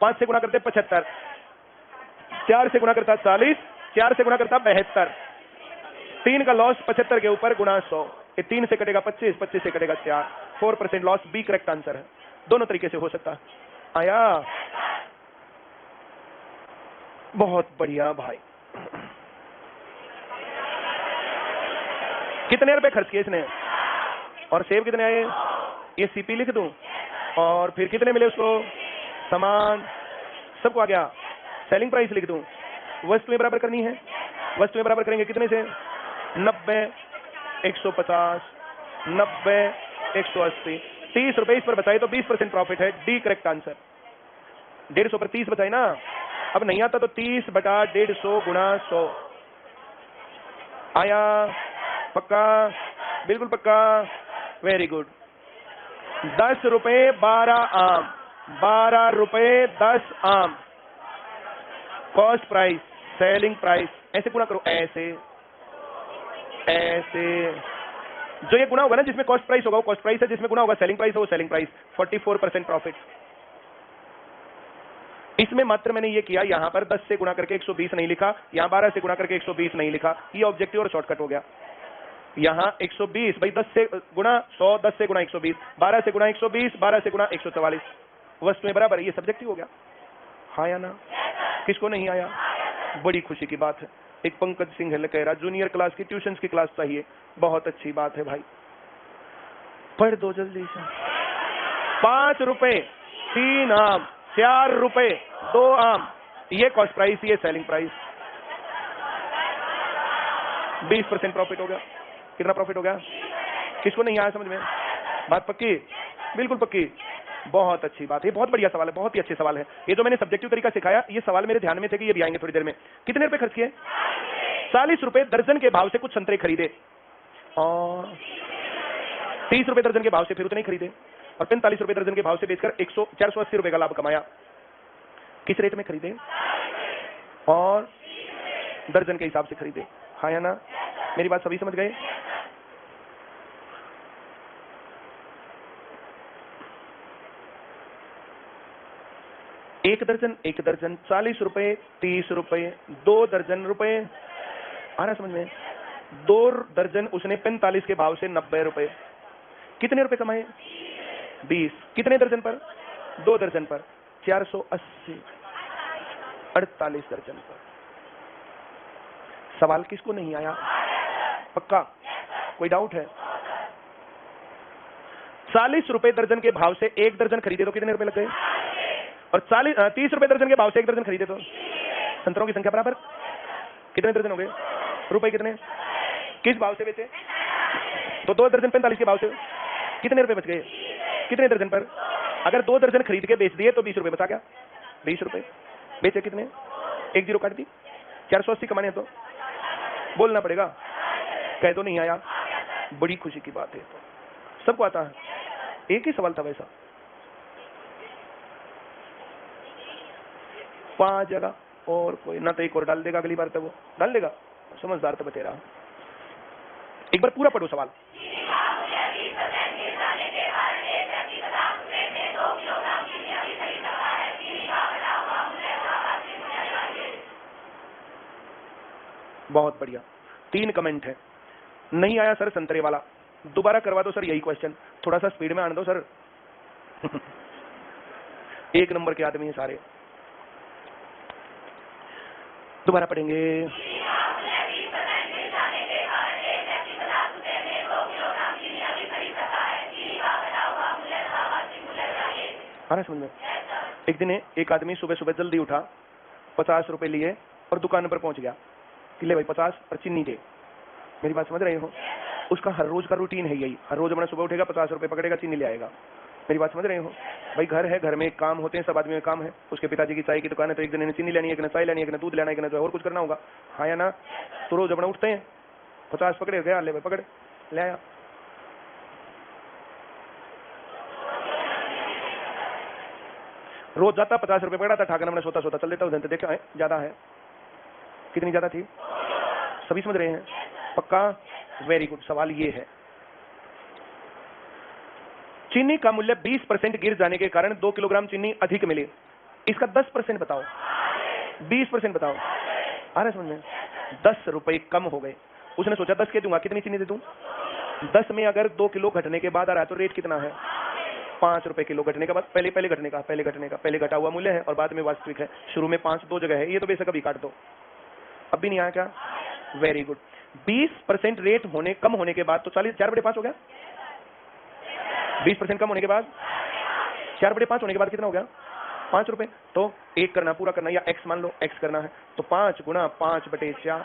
5 से गुणा करते 75, 4 से गुणा करता 40, 4 से गुणा करता 72, 3 का लॉस 75 के ऊपर गुणा 100, ये 3 से कटेगा 25, 25 से कटेगा 4, 4% लॉस। बी करेक्ट आंसर है। दोनों तरीके से हो सकता है। आया, बहुत बढ़िया भाई। कितने रुपए खर्च किए इसने, और सेब कितने आए? ये सीपी लिख दूं, और फिर कितने मिले उसको? सामान सबको आ गया। सेलिंग प्राइस लिख दूं, वस्तुएं बराबर करनी है, वस्तुएं बराबर करेंगे कितने से? 90, 150, 90, 180, 30 रुपए इस पर बचाए तो 20% प्रॉफिट है। D correct answer. 150 पर 30 बचाए ना, अब नहीं आता तो 30 बटा 150 गुणा 100। आया? पक्का? बिल्कुल पक्का, वेरी गुड। 10 रुपए 12 आम, 12 रुपए 10 आम, कॉस्ट प्राइस, सेलिंग प्राइस। ऐसे गुणा करो, ऐसे ऐसे। जो ये गुणा होगा ना, जिसमें कॉस्ट प्राइस होगा वो कॉस्ट प्राइस है, जिसमें गुणा होगा सेलिंग प्राइस है वो सेलिंग प्राइस। 44% प्रॉफिट। इसमें मात्र मैंने ये किया, यहां पर 10 से गुणा करके 120 नहीं लिखा, यहां 12 से गुणा करके 120 नहीं लिखा। ये ऑब्जेक्टिव और शॉर्टकट हो गया। यहां 120 भाई, 10 से गुणा 100, 10 से गुणा 120, 12 से गुणा 120, 12 से गुणा 144, वस्तुएं बराबर। ये सब्जेक्टिव हो गया। हाँ या ना? किसको नहीं आया? बड़ी खुशी की बात है। एक पंकज सिंह है कह रहा जूनियर क्लास की ट्यूशन की क्लास चाहिए। बहुत अच्छी बात है भाई, पढ़ दो जल्दी से। 5 रुपए 3 आम, 4 रुपए 2 आम, ये कॉस्ट प्राइस, ये सेलिंग प्राइस। 20% प्रॉफिट हो गया। कितना प्रॉफिट हो गया? किसको नहीं आया समझ में? बात पक्की? बिल्कुल पक्की। बहुत अच्छी बात है, बहुत बढ़िया सवाल है, बहुत ही अच्छे सवाल है। ये जो मैंने सब्जेक्टिव तरीका सिखाया, ये सवाल मेरे ध्यान में थे कि ये भी आएंगे थोड़ी देर में। कितने रुपए खर्च किए? 40 रुपए दर्जन के भाव से कुछ संतरे खरीदे, और 30 रुपए दर्जन के भाव से फिर उतने ही खरीदे, और 45 रुपए दर्जन के भाव से बेचकर 480 रुपए का लाभ कमाया। किस रेट में खरीदे? और दर्जन के हिसाब से खरीदे। हाँ या ना? मेरी बात सभी समझ गए? एक दर्जन 40 रुपए, 30 रुपए, 2 दर्जन रुपए। आ रहा समझ में? 2 दर्जन उसने 45 के भाव से 90 रुपए। कितने रुपए कमाए? 20। कितने दर्जन पर? 2 दर्जन पर 480, 48 दर्जन पर। सवाल किसको नहीं आया? पक्का? कोई डाउट है? 40 रुपए दर्जन के भाव से 1 दर्जन खरीदे तो कितने रुपए लग गए? और 30 रुपए दर्जन के भाव से 1 दर्जन खरीदे तो संतरों की संख्या बराबर। कितने दर्जन हो गए? रुपए कितने? किस भाव से बेचे? तो 2 दर्जन 45 के भाव से कितने रुपए बच गए? कितने दर्जन पर? अगर 2 दर्जन खरीद के बेच दिए तो 20 रुपए बचा गया। 20 रुपए बेचे कितने? 1 जीरो काट दी। 480 कमाने तो बोलना पड़ेगा। कह तो नहीं आया? बड़ी खुशी की बात है। तो सबको आता है। एक ही सवाल था वैसा, 5 जगह, और कोई ना तो एक और डाल देगा अगली बार, तो वो डाल देगा। समझदार तो बतेरा। एक बार पूरा पढ़ो सवाल। बहुत बढ़िया। 3 कमेंट है। नहीं आया सर संतरे वाला, दोबारा करवा दो सर यही क्वेश्चन, थोड़ा सा स्पीड में आने दो सर। 1 नंबर के आदमी हैं सारे। दोबारा पढ़ेंगे। आ रहा समझ में? एक दिन एक आदमी सुबह सुबह जल्दी उठा, 50 रुपए लिए और दुकान पर पहुंच गया कि ले भाई 50 और चीनी दे। मेरी बात समझ रहे हो? उसका हर रोज का रूटीन है यही, हर रोज अपना सुबह उठेगा, 50 रुपए पकड़ेगा, चीनी ले आएगा। मेरी बात समझ रहे हो? भाई घर है, घर में काम होते हैं, सब आदमी में काम है। उसके पिताजी की चाय की दुकान है, तो एक दिन चीनी लेनी है, एक ने चाय लेनी है, एक ने दूध लेना है, एक ने और कुछ करना होगा। हाँ या ना? तो रोज अपना उठते हैं, 50 पकड़े गया, ले भाई पकड़, ले आया। रोज जाता, 50 रुपए पकड़ा था, ठाकर हमने सोता सोता चल देता, उधर देखा है ज्यादा है, कितनी ज्यादा थी? सभी समझ रहे हैं? पक्का? Very good. सवाल ये है, चीनी का मूल्य 20% गिर जाने के कारण 2 किलोग्राम चीनी अधिक मिली, इसका 10% बताओ, 20% बताओ। आ रहा समझ में? 10 रुपए कम हो गए। उसने सोचा 10 के दूंगा, कितनी चीनी दे दूं? 10 में अगर 2 किलो घटने के बाद आ रहा है तो रेट कितना है? 5 रुपए किलो। घटने के बाद पहले पहले घटा हुआ मूल्य है और बाद में वास्तविक है। शुरू में 5 दो जगह है, ये तो बेशक अभी काट दो। अब भी नहीं आया क्या? Very good. 20% रेट कम होने के बाद तो 4/5 हो गया। 20% कम होने के बाद 4/5 होने के बाद कितना हो गया? 5 रुपए। तो एक करना, पूरा करना, या x मान लो, x करना है तो 5 गुणा 5/4,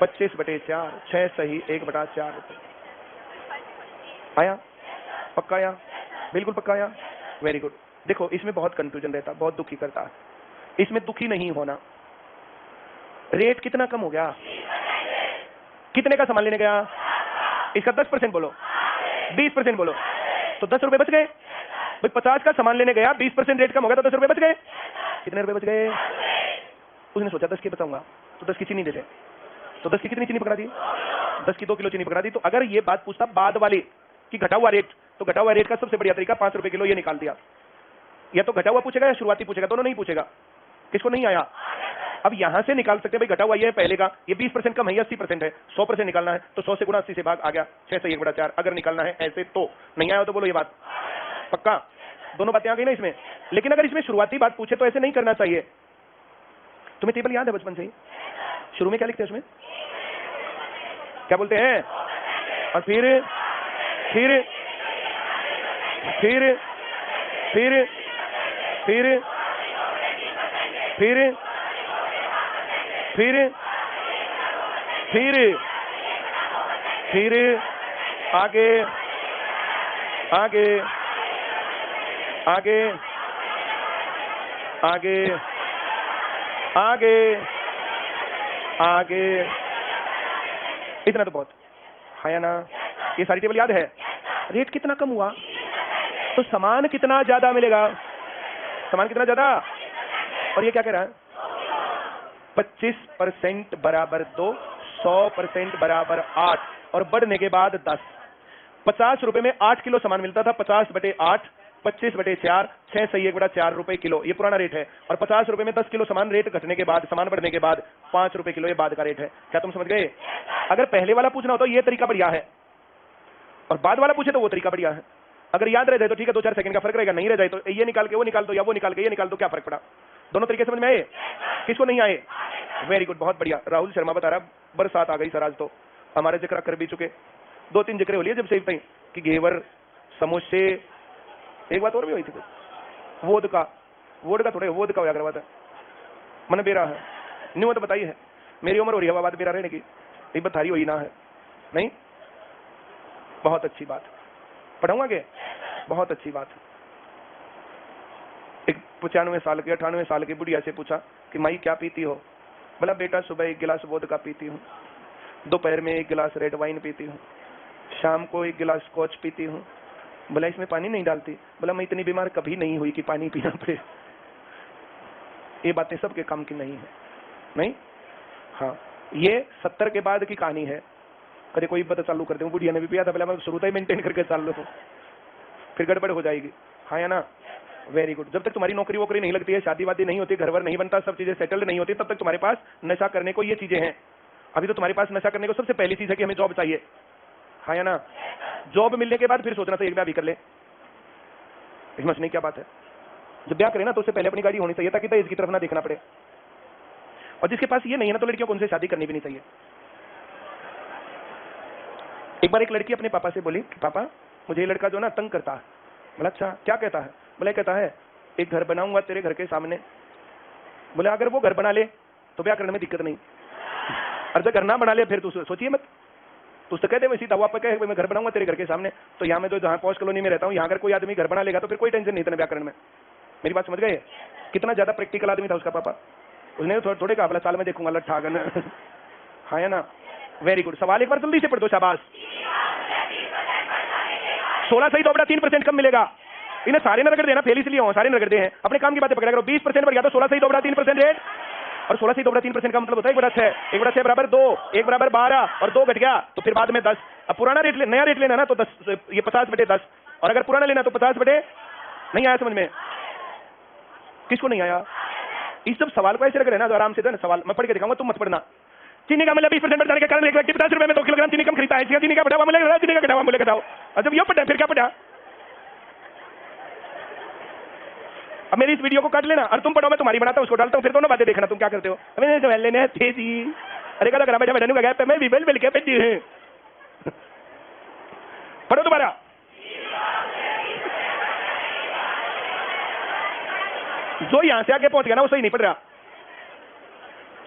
25/4, 6 सही 1/4 रुपए। आया? पक्का आया? बिल्कुल पक्का आया। Very good. देखो इसमें बहुत कंफ्यूजन रहता, बहुत दुखी करता है। इसमें दुखी नहीं होना। रेट कितना कम हो गया? कितने का सामान लेने गया? इसका 10% बोलो, 20% बोलो, तो 10 रुपए बच गए। भाई 50 का सामान लेने गया, 20% रेट कम हो गया तो 10 रुपए बच गए। कितने रुपए बच गए? उसने सोचा 10 के बचाऊंगा तो 10 की चीनी दे दे, तो 10 की कितनी चीनी पकड़ा दी? 10 की 2 किलो चीनी पकड़ा दी। तो अगर ये बात पूछता बाद वाली कि घटा हुआ रेट, तो घटा हुआ रेट का सबसे बढ़िया तरीका 5 रुपए किलो ये निकाल दिया। या तो घटा हुआ पूछेगा या शुरुआती पूछेगा, दोनों नहीं पूछेगा। किसको नहीं आया? अब यहां से निकाल सकते हैं भाई, घटा हुआ ये है पहले का, ये 20% कम है, 80% है, 100% निकालना है तो 100 से गुणा 80 से भाग आ गया, 6 से 1/4। अगर निकालना है ऐसे तो नहीं आया तो बोलो ये बात पक्का। दोनों बातें आ गई ना इसमें। लेकिन अगर इसमें शुरुआती बात पूछे तो ऐसे नहीं करना चाहिए। तुम्हें टेबल याद है बचपन से ही? शुरू में क्या लिखते हैं उसमें? क्या बोलते हैं? और फिर फिर फिर फिर फिर फिर फिर फिर फिर आगे आगे आगे आगे आगे आगे। इतना तो बहुत है या ना? ये सारी टेबल याद है? रेट कितना कम हुआ तो सामान कितना ज्यादा मिलेगा? सामान कितना ज्यादा? और ये क्या कह रहा है? 25% बराबर 2, 100% बराबर 8 और बढ़ने के बाद 10। 50 रुपए में 8 किलो सामान मिलता था, 50/8, 25/4, 6 सही 1/4 रुपए किलो, ये पुराना रेट है। और 50 रुपए में 10 किलो सामान रेट घटने के बाद, सामान बढ़ने के बाद 5 रुपए किलो, ये बाद का रेट है। क्या तुम समझ गए? अगर पहले वाला पूछना हो तो ये तरीका बढ़िया है, और बाद वाला पूछे तो वो तरीका बढ़िया है। अगर याद रह जाए तो ठीक है, 2-4 सेकंड का फर्क रहेगा, नहीं रह जाए तो ये निकाल के वो निकाल दो, या वो निकाल के ये निकाल दो, क्या फर्क पड़ा? दोनों तरीके समझ में आए? किसको नहीं आए? वेरी गुड, बहुत बढ़िया। राहुल शर्मा बता रहा, बरसात आ गई सर आज तो। हमारे जिक्र कर भी चुके, 2-3 जिक्र हो लिए जब से कि घेवर, समोसे, एक बात और भी हुई थी, वोद का थोड़े वोद का होया करवाता मन बेरा है नहीं, वो तो बताइए है। मेरी उम्र हो रही है बात बेरा रहने की, ये बथारी हुई ना है नहीं। बहुत अच्छी बात, पढ़ाऊंगा के? बहुत अच्छी बात। एक 95 साल की 98 साल की बुढ़िया से पूछा कि माई क्या पीती हो? बोला बेटा सुबह 1 गिलास वोदका पीती हूँ, दोपहर में 1 गिलास रेड वाइन पीती हूँ, शाम को 1 गिलास स्कॉच पीती हूँ। बोला इसमें पानी नहीं डालती? बोला मैं इतनी बीमार कभी नहीं हुई कि पानी पीना पड़े। ये बातें सबके काम की नहीं है, नहीं। हाँ, ये 70 के बाद की कहानी है। कभी कोई पता चालू कर दे, बुढ़िया ने भी पिया था, पहले मैं शुरू से ही मेंटेन करके चाल लो, फिर गड़बड़ हो जाएगी। हाँ या ना? Very good. जब तक तुम्हारी नौकरी वोकरी नहीं लगती है, शादी वादी नहीं होती, घर वर नहीं बनता, सब चीजें सेटल्ड नहीं होती, तब तक तुम्हारे पास नशा करने को ये चीजें हैं। अभी तो तुम्हारे पास नशा करने को सबसे पहली चीज है कि हमें जॉब चाहिए। हाँ या ना? जॉब मिलने के बाद फिर सोचना चाहिए ब्याह भी कर ले। समझ नहीं क्या बात है? जब ब्याह करें ना तो उससे पहले अपनी गाड़ी होनी चाहिए, ताकि दहेज की तरफ ना देखना पड़े। और जिसके पास ये नहीं है ना, तो लड़कियों को उनसे शादी करनी भी नहीं चाहिए। एक बार एक लड़की अपने पापा से बोली, पापा मुझे ये लड़का जो ना तंग करता है। बोला अच्छा क्या कहता है? बोले कहता है एक घर बनाऊंगा तेरे घर के सामने। बोले अगर वो घर बना ले तो ब्याह करने में दिक्कत नहीं, और जब घर ना बना ले फिर तू सोचिए मत, तू तो कहते सीधा हुआ कहे मैं घर बनाऊंगा तेरे घर के सामने। तो यहाँ मैं तो जहाँ पॉश कॉलोनी में रहता हूँ, यहाँ अगर कोई आदमी घर बना लेगा तो फिर कोई टेंशन नहीं था ब्याह करने में। मेरी बात समझ गए? कितना ज्यादा प्रैक्टिकल आदमी था उसका पापा। उसने थोड़े कहा बोला साल में देखूंगा लट्ठा अगर हाँ है ना। Very good. सवाल एक बार जल्दी से पढ़ दो, शाबाश। 16 सही तो अपना 3% कम मिलेगा। इन्हें सारे न रगड़ देना, फेल इसलिए हो, सारे न रगड़ दे हैं, अपने काम की बातें पकड़ा करो। 20% बढ़ गया तो 16 सही तो अपना 3% रेट, और 16 सही तो अपना 3% का मतलब होता है 1/6। 1/6 बराबर 2, 1 बराबर 12, और 2 घट गया तो फिर बाद में 10। अब पुराना रेट नया रेट लेना ना तो 10, ये 50/10, और अगर पुराना लेना तो 50/। नहीं आया समझ में? किसको नहीं आया? इस सब सवाल को ऐसे रख लेना, आराम से दो ना सवाल, मैं पढ़ के दिखाऊंगा, तुम मत पढ़ना। चीनी का मूल्य 20% बढ़ जाने के कारण एक व्यक्ति 50 रुपए में 2 किलोग्राम चीनी कम खरीदता है। चीनी का बढ़ावा मूल्य, चीनी का घटावा मूल्य घटाओ। और जब ये पढ़ा फिर क्या पढ़ा? अब मेरी इस वीडियो को काट लेना और तुम पढ़ो, मैं तुम्हारी बनाता हूं, उसको डालता हूं, फिर दोनों बातें देखना तुम क्या करते हो। अरे का बैठा बैठा गैप पे मैं भी बेल के बैठी हूं। पढ़ो दोबारा। जो यहां से आगे पहुंच गया ना वो सही नहीं पढ़ रहा।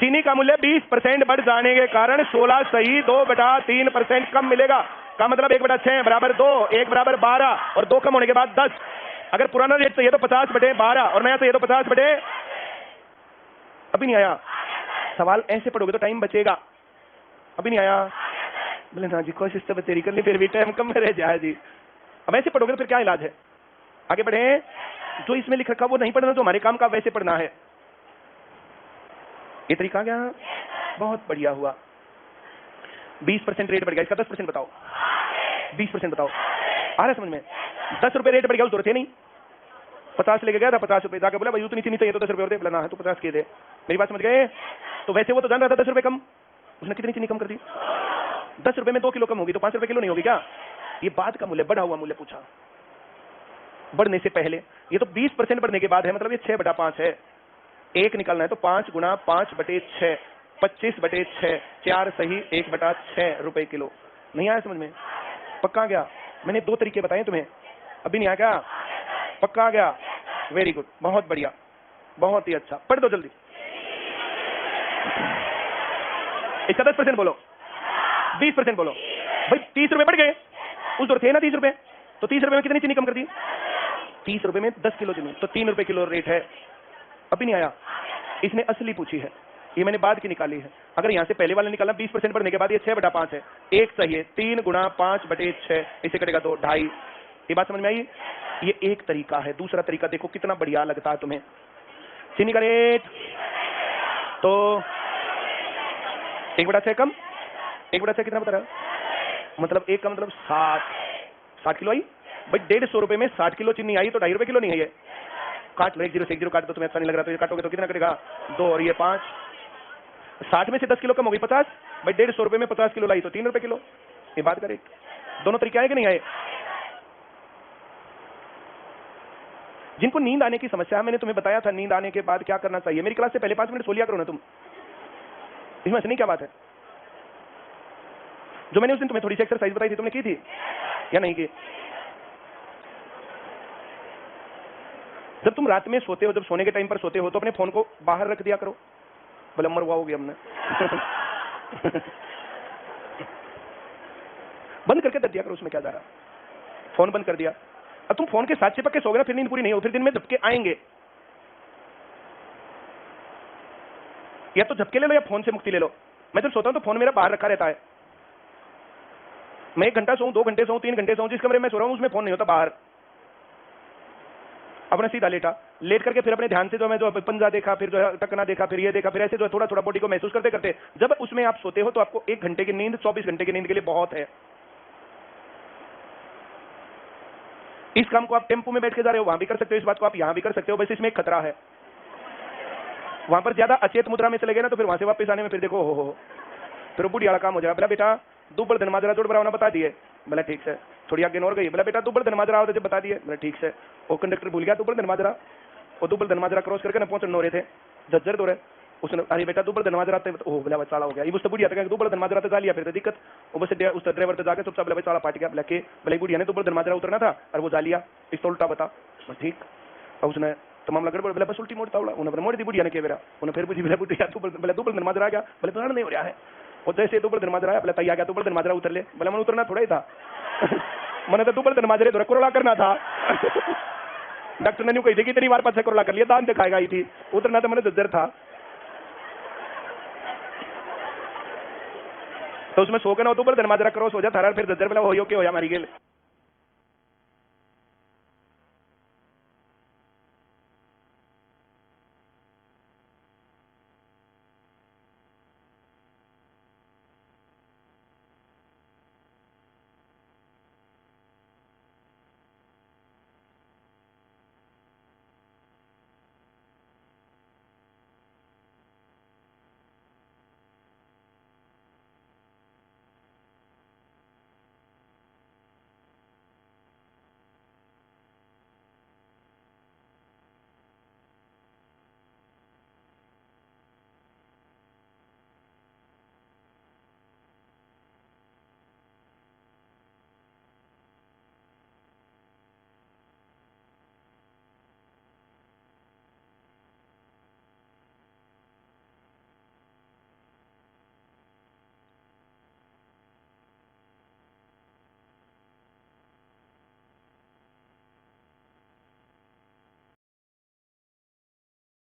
चीनी का मूल्य 20% बढ़ जाने के कारण 16 सही 2/3% कम मिलेगा। का मतलब 1/6 बराबर 2, 1 बराबर 12, और 2 कम होने के बाद 10। अगर पुराना रेट चाहिए तो 50/12, और नया चाहिए तो 50/। अभी नहीं आया? सवाल ऐसे पढ़ोगे तो टाइम बचेगा। अभी नहीं आया? बोले ना जी कोशिश तो तेरी करनी, फिर भी टाइम कम रह जाए जी। अब ऐसे पढ़ोगे तो फिर क्या इलाज है? आगे बढ़े। जो इसमें लिख रखा वो नहीं पढ़ना, जो हमारे काम का वैसे पढ़ना है। ये तरीका क्या? बहुत बढ़िया हुआ। 20% रेट बढ़ गया, इसका 10% बताओ। 20% बताओ। आ रहा है समझ में? 10 रुपए रेट बढ़ गया, उस जरूरत है नहीं। 50 लेके गया था, 50 रुपए जाकर बोला भाई उतनी चीनी चाहिए तो 10 रुपए और दे। बोला ना है तो 50 के दे। मेरी बात समझ गए? तो वैसे वो तो जान रहा था 10 रुपए कम, उसने कितनी चीनी कम कर दी? 10 रुपए में 2 किलो कम होगी तो 5 रुपए किलो नहीं होगी क्या? ये बाद का मूल्य, बढ़ा हुआ मूल्य पूछा, बढ़ने से पहले। ये तो 20% बढ़ने के बाद है, मतलब ये 6/5 है। 1 निकालना है तो 5 गुणा 5/6, 25/6, 4 सही 1/6 रुपए किलो। नहीं आया समझ में? पक्का आ गया? मैंने 2 तरीके बताए तुम्हें, अभी नहीं आ गया? पक्का आ गया? वेरी गुड, बहुत बढ़िया, बहुत ही अच्छा। पढ़ दो जल्दी। इसका 10% बोलो, 20% बोलो। भाई 30 रुपए बढ़ गए, उस दौर थे ना 30 रुपए, तो 30 रुपए में कितनी चीनी कम कर दी? 30 रुपए में 10 किलो चीनी, तो 3 रुपए किलो रेट है। अभी नहीं आया? इसने असली पूछी है, ये मैंने बाद की निकाली है। अगर यहां से पहले वाले निकालना 20% बढ़ने के बाद ये 6/5 है। 1 सही है, 3 गुणा 5/6, इसे कटेगा 2, 2.5। ये बात समझ में आई? ये एक तरीका है। दूसरा तरीका देखो कितना बढ़िया लगता है तुम्हें। चीनी का रेट तो 1/6 कम, 1/6 कितना बता रहा है? मतलब 1 का मतलब 60 किलो आई। भाई 150 रुपए में 60 किलो चीनी आई तो 2.5 रुपए किलो नहीं है ये। काट लो, 1 0 से 1 0 काट दो, तुम्हें अच्छा नहीं लग रहा तो ये काटोगे तो कितना कटेगा? 2 और ये 5। 60 में से 10 किलो कम होगी 50। भाई 150 रुपए में 50 किलो लाई तो 3 रुपए किलो। ये बात करें, दोनों तरीके आए कि नहीं आए? जिनको नींद आने की समस्या है, मैंने तुम्हें बताया था नींद आने के बाद क्या करना चाहिए। मेरी क्लास से पहले 5 मिनट सो लिया करो ना तुम, इसमें ऐसे नहीं क्या बात है? जो मैंने उस दिन तुम्हें थोड़ी सी एक्सरसाइज बताई थी, तुमने की थी या नहीं की? जब तुम रात में सोते हो, जब सोने के टाइम पर सोते हो तो अपने फोन को बाहर रख दिया करो। बोले मर हुआ होगी हमने बंद करके दे दिया करो, उसमें क्या जा रहा? फोन बंद कर दिया, अब तुम फोन के साथ चिपक के सोगे ना, फिर नींद पूरी नहीं हो, फिर दिन में झपके आएंगे। या तो झपके ले लो या फोन से मुक्ति ले लो। मैं जब सोता हूं तो फोन मेरा बाहर रखा रहता है। मैं 1 घंटा सोऊं, 2 घंटे सोऊं, 3 घंटे सोऊं, जिस कमरे में सो रहा हूं उसमें फोन नहीं होता, बाहर। अपने सीधा लेटा, लेट करके फिर अपने ध्यान से जो मैं जो पंजा देखा, फिर जो है टकना देखा, फिर ये देखा, फिर ऐसे जो थोड़ा थोड़ा बॉडी को महसूस करते करते जब उसमें आप सोते हो तो आपको 1 घंटे की नींद 24 घंटे की नींद के लिए बहुत है। इस काम को आप टेम्पो में बैठ के जा रहे हो, वहां भी कर सकते हो, इस बात को आप यहां भी कर सकते हो। बस इसमें एक खतरा है, वहां पर ज्यादा अचेत मुद्रा में चले गए ना तो फिर वहां से वापस आने में फिर देखो हो फिर बुढ़ी वाला काम हो जाएगा। बोला बेटा दुब्बड़ धन माजरा जोड़ बनाना बता दिए। बोला ठीक से। थोड़ी आगे और गई, बोला बेटा दुब्बड़ धन माजरा आओ, जब बता दिए। बोला ठीक से। वो कंडक्टर भूल गया दुब्बड़ धन माजरा, वो दुब्बड़ धन माजरा क्रॉस करके ना पहुंचने हो रहे थे, झज्जर दौरे, उसने अरे बेटा तू बड़ा नमाज रात ओ बोला भाई साला हो गया ये उससे बुढ़िया तक तू बड़ा नमाज रात जा लिया फिर तो दिक्कत वो बस उस ड्राइवर से जाके चुपचाप बोला भाई साला पार्टी का लेके बोले बुढ़िया ने तू बड़ा नमाज उतरना था और वो जा लिया इस तो उल्टा बता बस ठीक और उसने तमाम लग बोले बस उल्टी मोड़ता हुआ उन्होंने मोड़ दी बुढ़िया ने के बेरा उन्हें फिर बुझी बोले बुढ़िया तू बड़ा नमाज आ गया बोले तो नहीं हो रहा है और जैसे तू बड़ा नमाज आया बोले तैयार गया तू बड़ा नमाज उतर ले बोले मैं उतरना थोड़ा ही था मैंने तो तू बड़ा नमाज थोड़ा कोरोला करना था डॉक्टर ने कही थी कि इतनी बार पास कोरोला कर लिया दान दिखाएगा ही थी उतरना तो मैंने जज्जर था तो उसमें सो के ना तो बड़ा नमाज क्रॉस हो जा थारा फिर जज्जर बोला हो के हो या मारी गेल